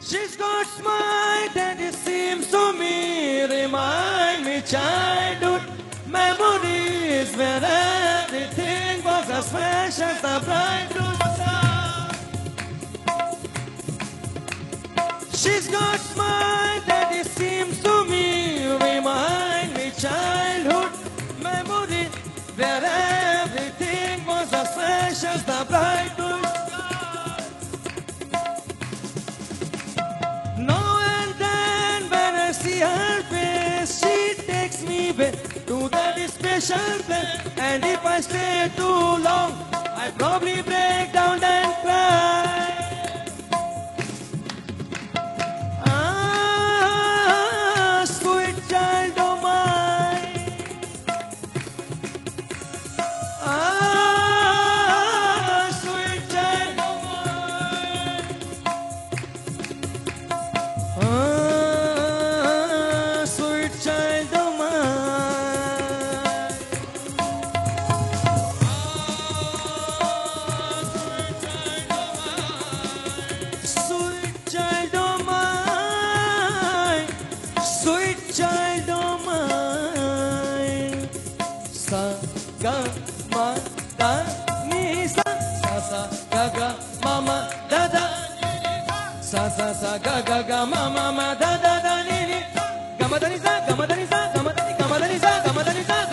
She's got smile that it seems to me remind me childhood memories where everything was as fresh as the bright blue sky. She's got smile that it seems to me remind me childhood memories where everything was as fresh as the bright blue sky. Now and then when I see her face, she takes me back to that special place. And if I stay too long, I probably break down and cry. Ah, sweet child of mine. Ah, sweet child of mine. Ah, sweet child of mine. Sweet child of mine. Sweet child of mine. Sa ga ma da ni sa sa ga ga ma ma da da. Sa ga ga ma ma da da da ni ni. Ga ma da ni sa ga ma da ni sa ga ma da ni sa ga ma da ni sa ga ma da ni sa.